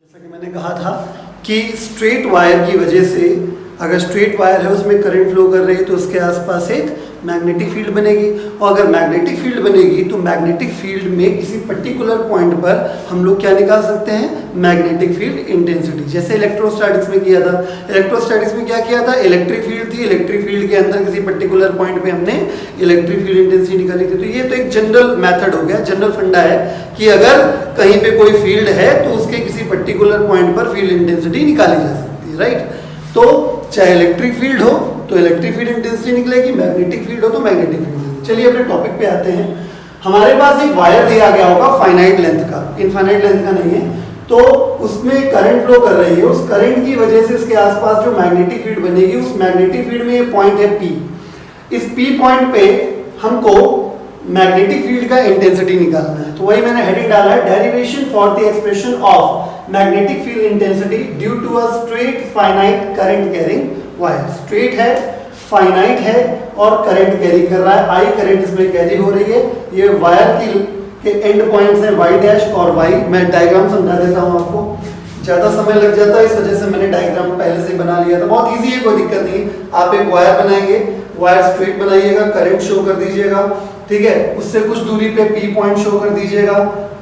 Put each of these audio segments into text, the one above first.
जैसा कि मैंने कहा था कि स्ट्रेट वायर की वजह से, अगर स्ट्रेट वायर है उसमें करंट फ्लो कर रही है तो उसके आसपास एक मैग्नेटिक फील्ड बनेगी, और अगर मैग्नेटिक फील्ड बनेगी तो मैग्नेटिक फील्ड में किसी पर्टिकुलर पॉइंट पर हम लोग क्या निकाल सकते हैं, मैग्नेटिक फील्ड इंटेंसिटी। जैसे इलेक्ट्रोस्टैटिक्स में किया था। इलेक्ट्रोस्टैटिक्स में क्या किया था, इलेक्ट्रिक फील्ड थी, इलेक्ट्रिक फील्ड के अंदर किसी पर्टिकुलर पॉइंट पे हमने इलेक्ट्रिक फील्ड इंटेंसिटी निकाली थी। तो ये तो एक जनरल मेथड हो गया, जनरल फंडा है कि अगर कहीं पे कोई फील्ड है तो उसके किसी पर्टिकुलर पॉइंट पर फील्ड इंटेंसिटी निकाली जा सकती है, राइट। तो चाहे इलेक्ट्रिक फील्ड हो तो इलेक्ट्रिक फील्ड इंटेंसिटी निकलेगी, मैग्नेटिक फील्ड हो तो मैग्नेटिक फील्ड। चलिए अपने टॉपिक पे आते हैं। हमारे पास एक वायर दिया गया होगा फाइनाइट लेंथ का, इनफाइनाइट लेंथ का नहीं है, तो उसमें करंट फ्लो कर रही है। उस करंट की वजह से इसके आसपास जो मैग्नेटिक फील्ड बनेगी, उस मैग्नेटिक फील्ड में ये पॉइंट है P। इस P पॉइंट पे हमको मैग्नेटिक फील्ड का इंटेंसिटी निकालना है। तो वही मैंने हेडिंग डाला है, derivation for the expression of magnetic field intensity due to a straight finite current carrying wire. Straight है, फाइनाइट है और करंट कैरी कर रहा है, I करंट इसमें कैरी हो रही है। ये वायर के एंड पॉइंट्स हैं Y डैश और Y। मैं डायग्राम समझा देता हूँ आपको, ज़्यादा समय लग जाता है इस वजह से मैंने डायग्राम पहले से ही बना लिया था। बहुत इजी है, कोई दिक्कत नहीं। आप एक वायर बनाएंगे, वायर स्ट्रेट बनाइएगा, करंट शो कर दीजिएगा, ठीक है। उससे कुछ दूरी पे P पॉइंट शो कर दीजिएगा,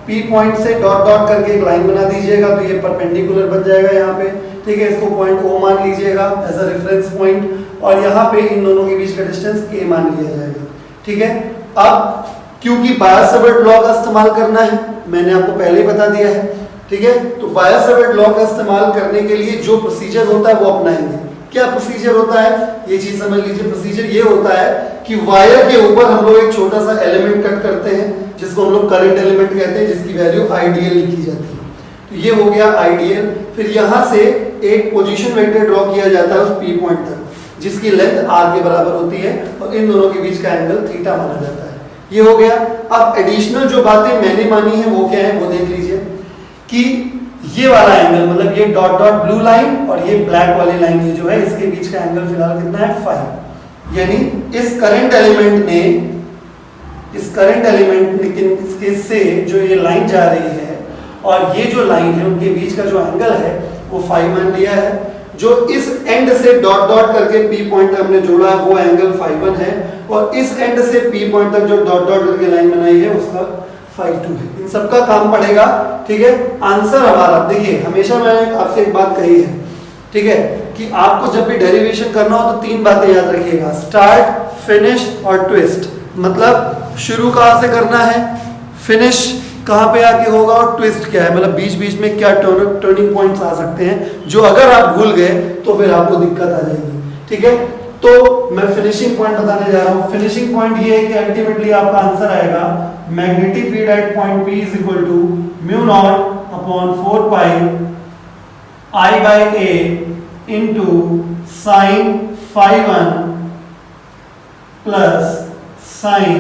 P पॉइंट से डॉट डॉट करके एक लाइन बना दीजिएगा, तो ये परपेंडिकुलर बन जाएगा यहाँ पे, ठीक है। इसको पॉइंट O मान लीजिएगा एज अ रेफरेंस पॉइंट, और यहाँ पे इन दोनों के बीच का डिस्टेंस A मान लिया जाएगा, ठीक है। अब क्योंकि बायर-सावर्ट लॉ का इस्तेमाल करना है, मैंने आपको पहले ही बता दिया है, ठीक है। तो बायर-सावर्ट लॉ का इस्तेमाल करने के लिए जो प्रोसीजर होता है वो अपनाएंगे। क्या प्रोसीजर होता है, ये चीज समझ लीजिए। प्रोसीजर ये होता है कि वायर के ऊपर हम लोग एक छोटा सा एलिमेंट कट करते हैं, जिसको हम लोग करंट एलिमेंट कहते हैं, जिसकी वैल्यू आइडियल लिखी जाती है। तो ये हो गया आइडियल। फिर यहाँ से एक पोजीशन वेक्टर ड्रॉ किया जाता है उस P पॉइंट तक, जिसकी लेंथ R के बराबर होती है, और इन दोनों के बीच का एंगल थीटा माना जाता है। ये हो गया। अब एडिशनल जो बातें मैंने मानी है वो क्या है, वो देख लीजिए कि ये वाला एंगल, मतलब ये डॉट डॉट ब्लू लाइन और ये ब्लैक वाली लाइन, ये जो है इसके बीच का एंगल फिलहाल कितना है, 5। यानी इस करंट एलिमेंट ने से जो ये लाइन जा रही है और ये जो लाइन है, उनके बीच का जो एंगल है वो 5 मान लिया है। जो इस एंड से डॉट डॉट करके P पॉइंट हमने जोड़ा है वो एंगल 5 है, और इस एंड से P पॉइंट तक जो डॉट डॉट करके लाइन बनाई है उसका 5 है। इन सबका काम पड़ेगा, ठीक है। आंसर हमारा देखिए, हमेशा मैंने आपसे एक बात कही है, ठीक है, कि आपको जब भी डेरिवेशन करना हो तो 3 बातें याद रखिएगा, स्टार्ट, फिनिश और ट्विस्ट। मतलब शुरू कहाँ से करना है, फिनिश कहाँ पे आके होगा, और ट्विस्ट क्या है, मतलब बीच बीच में क्या टर्निंग पॉइंट्स आ सकते हैं, जो अगर आप भूल गए तो फिर आपको दिक्कत आ जाएगी, ठीक है। तो मैं फिनिशिंग पॉइंट बताने जा रहा हूँ। फिनिशिंग पॉइंट ये है कि अल्टीमेटली आपका आंसर आएगा magnetic field at point P is equal to mu naught upon 4 pi I by A into sine phi 1 plus sine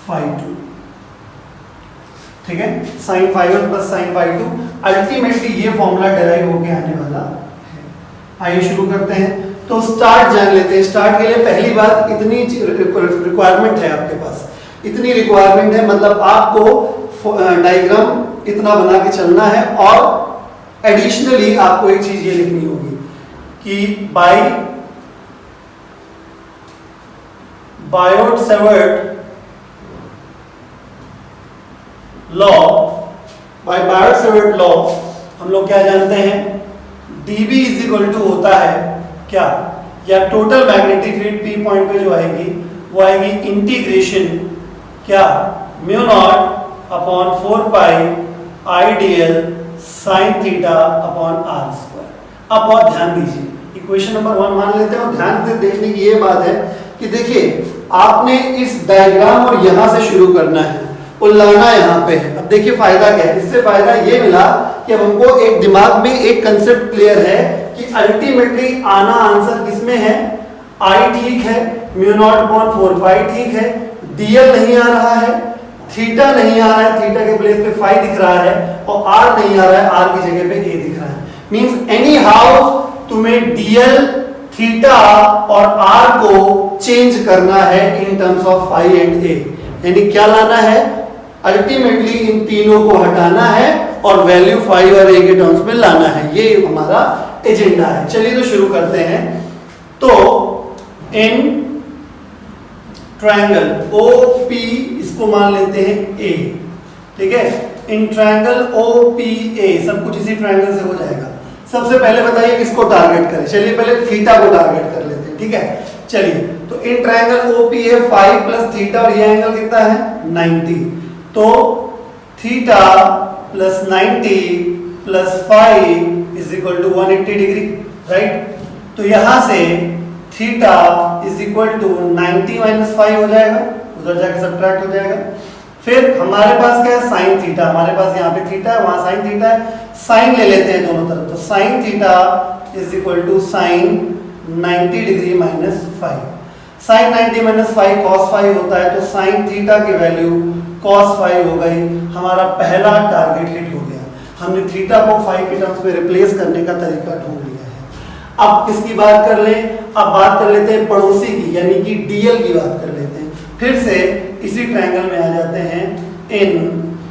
phi 2, ठीक है। Sine phi 1 plus sine phi 2, ultimately ये formula derive होके आने वाला है। आइए शुरू करते हैं। तो स्टार्ट जान लेते हैं। स्टार्ट के लिए पहली बात, इतनी रिक्वायरमेंट है आपके पास, इतनी रिक्वायरमेंट है, मतलब आपको डायग्राम इतना बना के चलना है, और एडिशनली आपको एक चीज ये लिखनी होगी कि बायोट-सावर्ट लॉ हम लोग क्या जानते हैं, dB इज इक्वल टू होता है क्या, या total magnetic field P point पे जो आएगी वो आएगी इंटीग्रेशन क्या, म्यू नॉट अपॉन 4 पाई IDL sine theta upon R square. अब बहुत ध्यान दीजिए, इक्वेशन नंबर 1 मान लेते हैं, और ध्यान से देखने की ये बात है कि देखिए आपने इस डायग्राम और यहां से शुरू करना है, उल्लाना यहाँ पे है। अब देखिए फायदा क्या है, इससे फायदा ये मिला कि अब हमको एक दिमाग में एक कंसेप्ट क्लियर है कि अल्टीमेटली आना आंसर किसमें है, I ठीक है, म्यू नॉट अपॉन 4 पाई ठीक है, DL नहीं आ रहा है, थीटा नहीं आ रहा है, थीटा के प्लेस पे फाई दिख रहा है, और R नहीं आ रहा है, R की जगह पे A दिख रहा है। मींस एनी हाउ तुम्हें DL, थीटा और R को चेंज करना है in terms of phi and A। यानी क्या लाना है, अल्टीमेटली इन तीनों को हटाना है और वैल्यू फाई और ए के टर्म्स में लाना है, ये हमारा एजेंडा है। चलिए तो शुरू करते हैं। तो इन ट्रायंगल OP, इसको मान लेते हैं A, ठीक है। इन ट्रायंगल OPA, सब कुछ इसी ट्रायंगल से हो जाएगा। सबसे पहले बताइए किसको टारगेट करें। चलिए पहले थीटा को टारगेट कर लेते हैं, ठीक है। चलिए तो in triangle OPA 5 plus theta, और ये एंगल कितना है 90, तो theta plus 90 plus 5 is equal to 180 degree, right. तो यहां से theta is equal to 90 minus 5 हो जाएगा, उधर जाके सब्ट्रैक्ट हो जाएगा। फिर हमारे पास क्या है साइन थीटा, हमारे पास यहाँ पे थीटा है, वहां साइन थीटा है, साइन ले लेते हैं दोनों तरफ। तो sign theta is equal to sine 90 degree minus 5। Sine 90 minus 5 cos 5 होता है, तो साइन थीटा की वैल्यू कॉस 5 हो गई। हमारा पहला टारगेट हिट हो गया, हमने थीटा को 5 के टर्म्स में रिप्लेस करने का तरीका ढूंढ लिया है। अब किसकी बात कर लें, अब बात कर लेते हैं पड़ोसी की, यानी कि डीएल की बात कर लेते हैं। फिर से इसी ट्रायंगल में आ जाते हैं, इन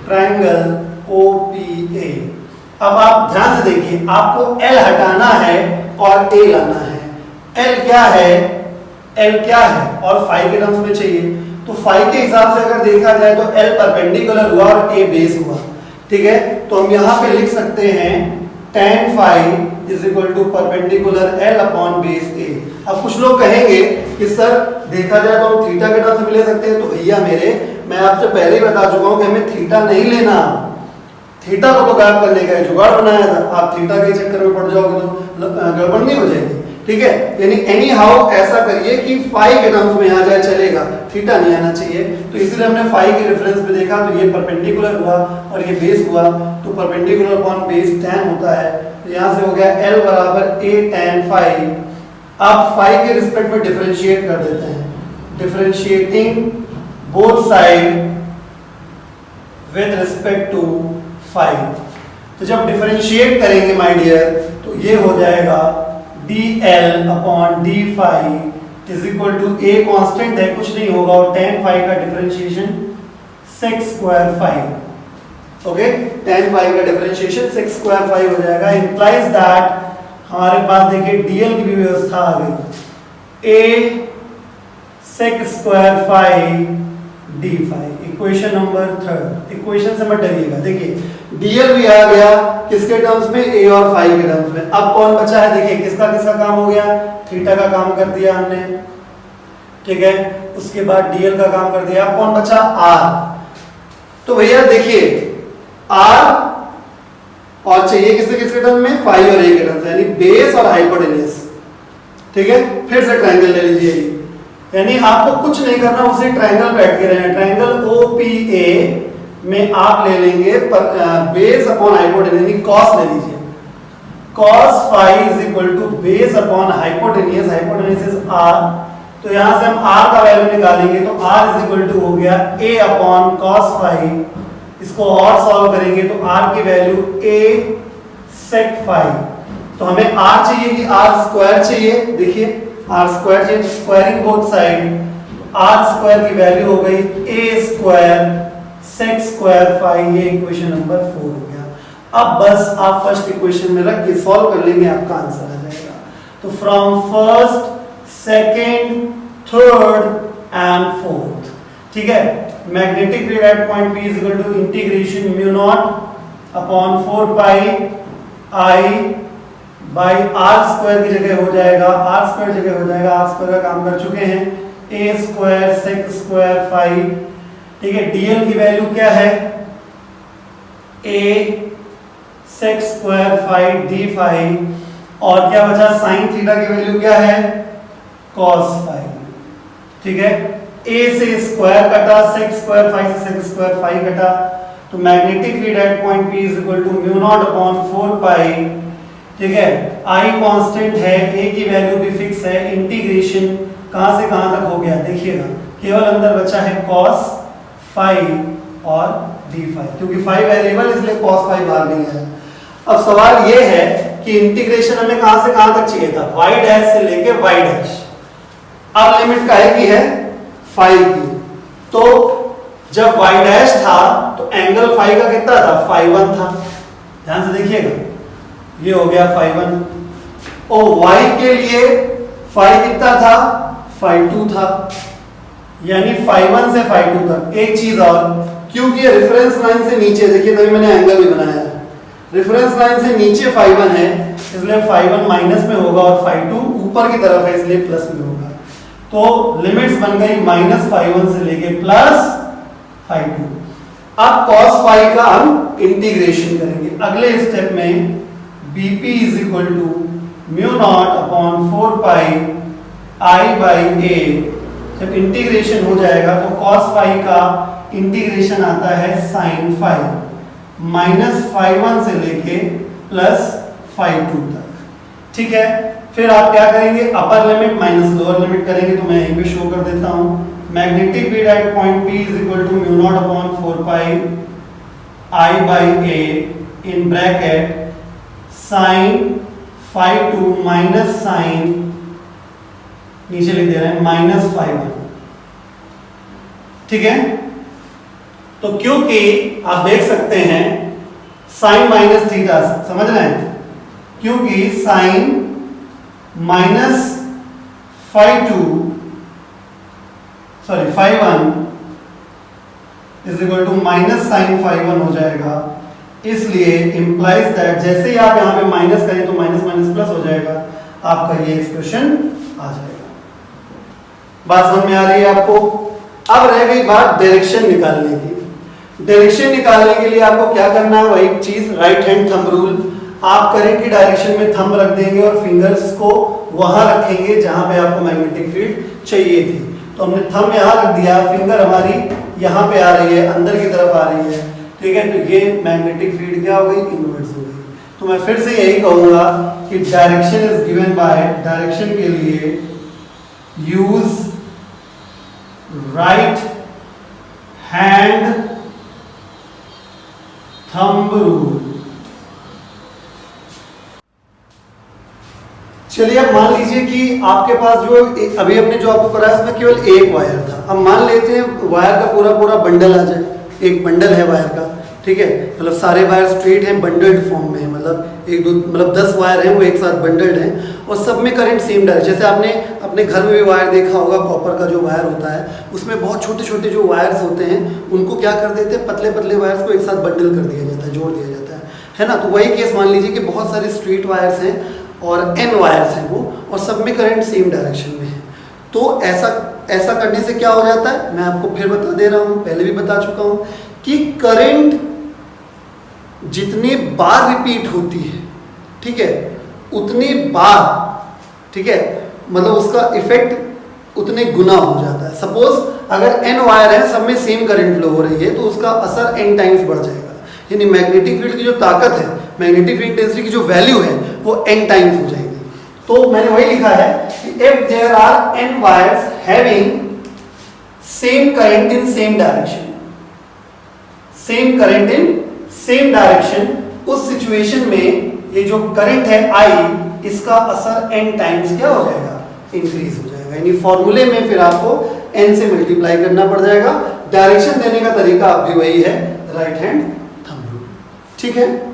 ट्रायंगल OPA। अब आप ध्यान से देखिए, आपको L हटाना है और A लाना है। L क्या है, L क्या है और 5 के टर्म्स में चाहिए, तो 5 के हिसाब से अगर देखा जाए तो L परपेंडिकुलर हुआ और A बेस हुआ, ठीक है। तो हम यहाँ पे लिख सकते हैं tan phi is equal to perpendicular L upon base A। अब कुछ लोग कहेंगे कि सर देखा जाए तो हम थीटा के टर्म्स में ले सकते हैं, तो भैया मेरे, मैं आपसे पहले ही बता चुका हूं कि हमें थीटा नहीं लेना, थीटा को तो गायब करने का जुगाड़ बनाया था। आप थीटा के चक्कर में पड़ जाओगे तो गड़बड़ नहीं हो जाएगी, ठीक है। यानी एनी हाउ ऐसा करिए कि फाई के टर्म्स में आ जाए, चलेगा, थीटा नहीं आना चाहिए। तो इसीलिए हमने फाई के रेफरेंस में देखा, तो ये परपेंडिकुलर हुआ और ये बेस हुआ, तो परपेंडिकुलर अपॉन बेस tan होता है। तो यहाँ से हो गया L बराबर A tan phi। अब फाई के रिस्पेक्ट में डिफरेंशिएट कर देते हैं, differentiating both side with respect to phi. तो जब डिफरेंशिएट करेंगे माय डियर, तो ये हो जाएगा dl अपॉन d phi is equal to a constant है, कुछ नहीं होगा, और tan phi का differentiation sec square phi, okay. tan phi का डिफरेंशिएशन sec स्क्वायर phi हो जाएगा। इंप्लाइज दैट हमारे पास देखिए dl की भी व्यवस्था आ गई, a sec square phi d phi। Equation number 3, equation से मत डरिएगा। देखिए dl भी आ गया किसके टर्म्स में, a और phi के टर्म्स में। अब कौन बचा है, देखिए किसका किसका काम हो गया, थीटा का काम कर दिया हमने, ठीक है। उसके बाद dl का काम कर दिया, अब कौन बचा, r। तो भैया देखिए r और चाहिए किसके किसके टर्म में, phi और a के टर्म्स, यानी बेस और हाइपोटेन्यूज, ठीक है। फिर से ट्रायंगल ले लीजिए, यानी आपको कुछ नहीं करना, उसी ट्रायंगल पे अटके रहना। ट्रायंगल OPA में आप ले लेंगे बेस अपॉन हाइपोटेन्यूज, यानी cos ले लीजिए, cos phi इज इक्वल टू base upon hypotenuse, hypotenuse is r। तो यहां से हम r का वैल्यू निकालेंगे, तो r इज इक्वल टू हो गया a अपॉन cos phi। इसको और सॉल्व करेंगे तो r की वैल्यू a sec phi। तो हमें r चाहिए कि r स्क्वायर चाहिए, देखिए r स्क्वायर चाहिए, squaring both side, r square की वैल्यू हो गई a square sec square phi। ये इक्वेशन नंबर 4 हो गया। अब बस आप फर्स्ट इक्वेशन में रख के सॉल्व कर लेंगे, आपका आंसर आ जाएगा। तो from first, second, third and fourth, ठीक है। Magnetic field at point P is equal to integration mu naught upon 4 pi I by r square की जगह हो जाएगा, r स्क्वायर जगह हो जाएगा, r स्क्वायर का काम कर चुके हैं, a square sec square phi, ठीक है। dl की वैल्यू क्या है, a sec square phi d phi, और क्या बचा, sin थीटा की वैल्यू क्या है, cos phi, ठीक है। a से स्क्वायर कटा, sec स्क्वायर phi से sec स्क्वायर phi कटा, तो magnetic field at point P is equal to mu naught upon 4 pi, ठीक है। I कांस्टेंट है, a की वैल्यू भी फिक्स है, इंटीग्रेशन कहां से कहां तक हो गया देखिएगा, केवल अंदर बचा है cos phi और d phi, क्योंकि phi वेरिएबल इसलिए cos phi बाहर नहीं आया। अब सवाल ये है कि इंटीग्रेशन हमें कहां से कहां तक चाहिए था, y डैश से लेके y डैश। अब लिमिट काहे की है, phi की। तो जब y डैश था तो एंगल phi का कितना था, phi 1 था, ध्यान से देखिएगा, ये हो गया phi1 और y के लिए phi कितना था, phi2 था, यानी phi1 से phi2 तक। एक चीज और, क्योंकि ये रेफरेंस लाइन से नीचे, देखिए तभी मैंने एंगल भी बनाया है, रेफरेंस लाइन से नीचे phi1 है इसलिए phi1 माइनस में होगा और phi2 ऊपर की तरफ है इसलिए प्लस में होगा। तो लिमिट्स बन गई -phi1 से लेके +phi2। अब cos phi का हम इंटीग्रेशन करेंगे अगले स्टेप में, bp is equal to mu naught upon 4 pi i by a। जब इंटीग्रेशन हो जाएगा तो cos phi का इंटीग्रेशन आता है sin phi, -phi1 से लेके +phi2 तक। ठीक है, फिर आप क्या करेंगे, upper limit minus lower limit करेंगे, तो मैं यहीं पे शो कर देता हूं। Magnetic field at point P is equal to mu naught upon 4 pi I by a in bracket sine phi2 minus sine, नीचे लिख दे रहे हैं -phi1। ठीक है, तो क्योंकि आप देख सकते हैं साइन माइनस थीटा, समझ रहे हैं, क्योंकि sine minus phi1 is equal to minus sine phi1 हो जाएगा, इसलिए इंप्लाइज दैट जैसे ही आप यहां पे माइनस करें तो माइनस माइनस प्लस हो जाएगा, आपका ये एक्सप्रेशन आ जाएगा। बात समझ में आ रही है आपको? अब रह गई बात डायरेक्शन निकालने की। डायरेक्शन निकालने के लिए आपको क्या करना है, वही चीज, राइट हैंड थंब रूल। आप करंट की डायरेक्शन में थंब रख देंगे और फिंगर्स को वहां रखेंगे जहां पे आपको मैग्नेटिक फील्ड चाहिए थी। तो हमने थंब यहां रख दिया, फिंगर हमारी यहां पे आ रही है, अंदर की तरफ आ रही है। ठीक है, तो ये मैग्नेटिक फील्ड क्या हो गई, इनवर्स हो गई। तो मैं फिर से यही कहूंगा कि direction is given by, direction के लिए use right hand thumb rule. चलिए अब मान लीजिए कि आपके पास जो अभी हमने जो आपको कराया उसमें केवल एक वायर था। अब मान लेते हैं वायर का पूरा पूरा बंडल आ जाए, एक बंडल है वायर का, ठीक है, मतलब सारे वायर स्ट्रेट हैं, बंडल्ड फॉर्म में है, मतलब 10 वायर हैं वो एक साथ बंडल्ड हैं और सब में करंट सेम डायरेक्शन। जैसे आपने अपने घर में भी वायर देखा होगा, कॉपर का जो वायर होता है उसमें बहुत छोटे छोटे जो वायर्स होते हैं उनको क्या कर देते हैं, पतले पतले वायर्स को एक साथ बंडल कर दिया जाता है, जोड़ दिया जाता है ना। तो वही केस मान लीजिए कि बहुत सारे स्ट्रेट वायर्स हैं और n वायर्स हैं वो, और सब में करंट सेम डायरेक्शन में है। तो ऐसा करने से क्या हो जाता है, मैं आपको फिर बता दे रहा हूँ, पहले भी बता चुका हूँ कि करंट जितनी बार रिपीट होती है, ठीक है, उतनी बार, ठीक है, मतलब उसका इफेक्ट उतने गुना हो जाता है। सपोज अगर n वायर है, सब में सेम करंट फ्लो हो रही है, तो उसका असर n टाइम्स बढ़ जाएगा। यानी मैग्नेटिक फील्ड की जो ताकत है, मैग्नेटिक फील्ड इंटेंसिटी की जो वैल्यू है वो n टाइम्स हो जाएगी। तो मैंने वही लिखा है कि if there are n wires having same current in same direction, same current in same direction, उस सिचुएशन में ये जो करंट है I, इसका असर n टाइम्स क्या हो जाएगा, इंक्रीज हो जाएगा। यानी फॉर्मूले में फिर आपको n से मल्टीप्लाई करना पड़ जाएगा। डायरेक्शन देने का तरीका अब भी वही है, राइट हैंड थंब रूल। ठीक है।